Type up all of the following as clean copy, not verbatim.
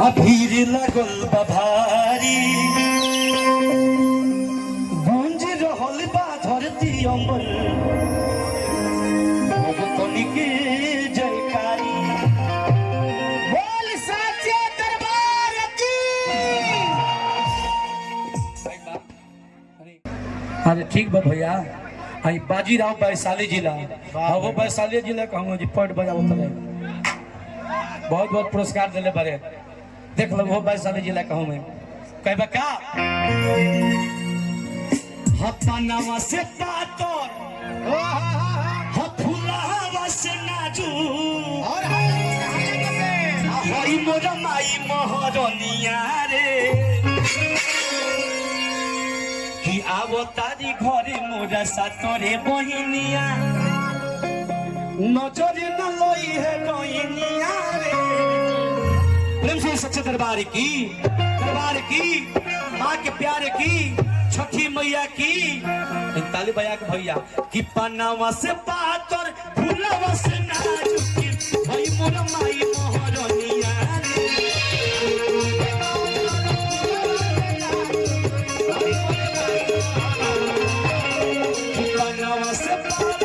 अभीर लगल बभारी गूंज रहल बा धरती अम्बर भगतनी के जयकारी बोल साचे दरबार की। अरे ठीक बा भैया, आई बाजीराव वैशाली जिला वो वैशाली जिला कहूँ जी पट बजाओ तले बहुत बहुत पुरस्कार दिले बारे देख लो वो वैशाली जिला कहूँ मैं कहबा का हपनावा से पातर हफुलावा से नाजू और हई मोर माई महरनिया रे कि आवो तारी घरे मोरा सातरे बहिनिया नजरे न लई है डोइनिया रे। प्रेम से सच्चे दरबार की माँ के प्यारे की छठी मैया की ताली बजा के भैया कि पनावा से पातर फूलवा से नाजुक भई मोर माई मोहरनिया रे पनावा से पातर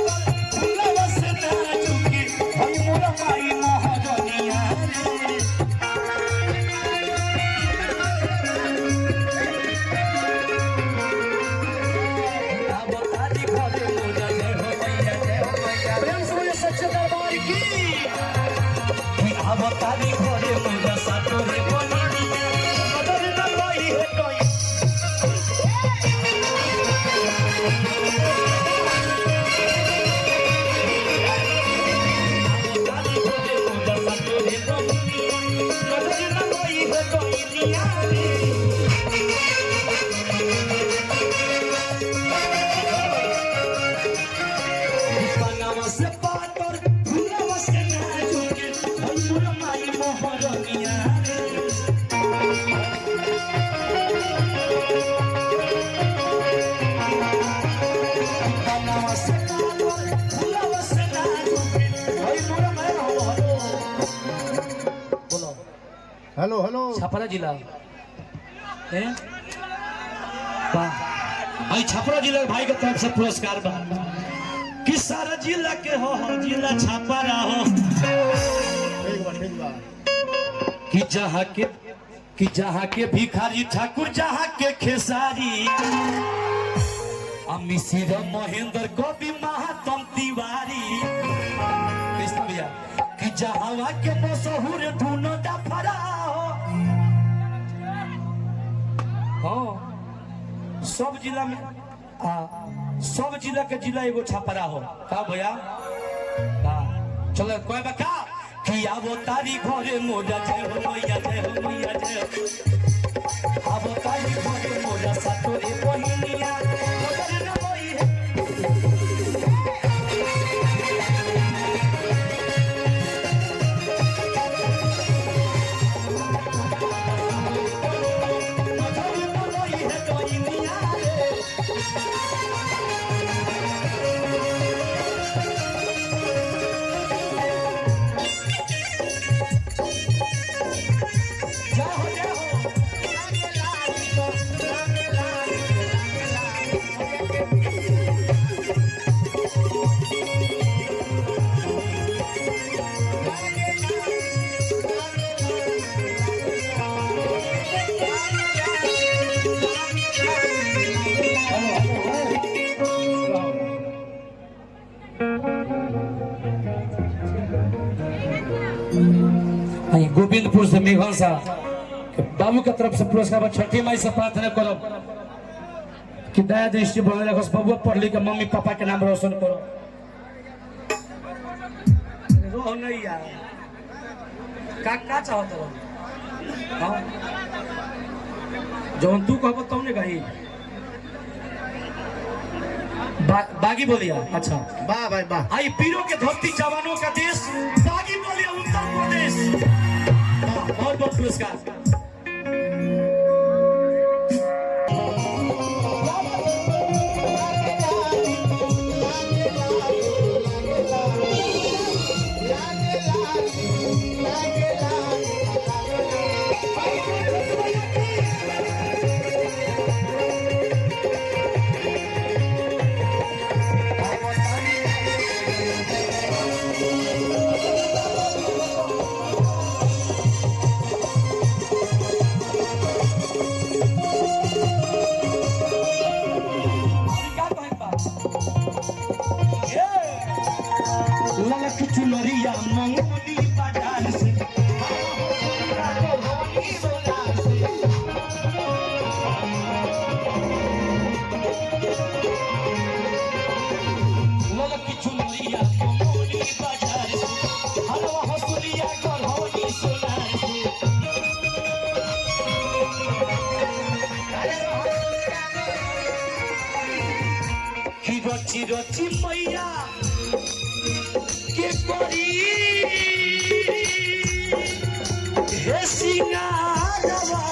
फूलवा से नाजुक भई मोर माई मोहरनिया रे। तारी घरे मुंडा सातरे बनिया मदर न लई है टोई तारी घरे मुंडा सातरे बनिया मदर न लई है टोई निया पनावा से पातर फूलवा से नाजुक मोर माई मोहरनिया पनावा से पातर फूलवा से नाजुक भई मोर माई बोलो हेलो हेलो छपरा जिला हैं वाह आई छपरा जिला भाई के तरफ से पुरस्कार बा कि सारा जिला के हो जिला छपरा हो कि जहाँ के भिखारी ठाकुर जहाँ के खेसारी मिश्र महेंद्र कवि महात्म तिवारी कृष्ण भैया कि जहाँ के मशहूर धुनो डफरा हो सब जिला में सब जिला के जिला एगो छपरा हो का भैया चलो कोई बका कि आवो तारी घरे मोरा जय हो मैया जय हो मैया जय आवो तारी घरे मोरा सातरे बहिनिया मदर न लई है मदर न लई है डोइनिया रे गोविंदपुर से मेघल साहब बाबू के तरफ से पुरस्कार छठी माई से प्रार्थना करो कि दया दृष्टि बने रखो बबुआ पढ़ लिख मम्मी पापा के नाम रोशन करो रो नहीं यार का चाहत रहो हां जौन तू कहब तुम ने कही बागी बोलिया अच्छा वाह भाई वाह आई पीरों के धरती जवानों का देश बागी बोलिया उत्तर प्रदेश बहुत बहुत पुरस्कार मैया गढ़ौली सोनार के कि रची रची मैया के करी हे सिंगारवा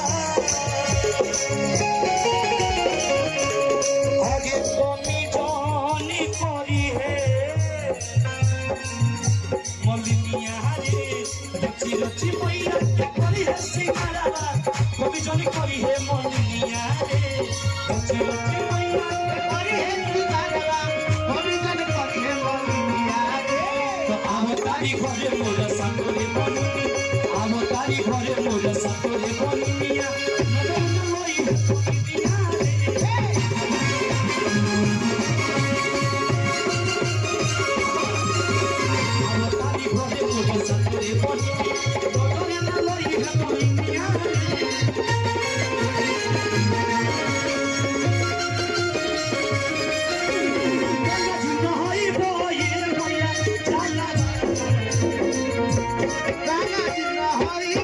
आगे कमी जानी करी है मलिनिया रे रची रची मैया के करी है सिंगारवा कमी जानी करी है मलिनिया रे रची रची मैया के करी है सिंगारवा कमी जानी करी है मलिनिया रे तो आम तारी घरे मोर सातरे मलिनी आम तारी घरे मोर सातरे मलिनिया नजर न लई दुनिया रे आम तारी घरे मोर सातरे मलिनी नजर न लई दुनिया रे गाना जिंदा हरी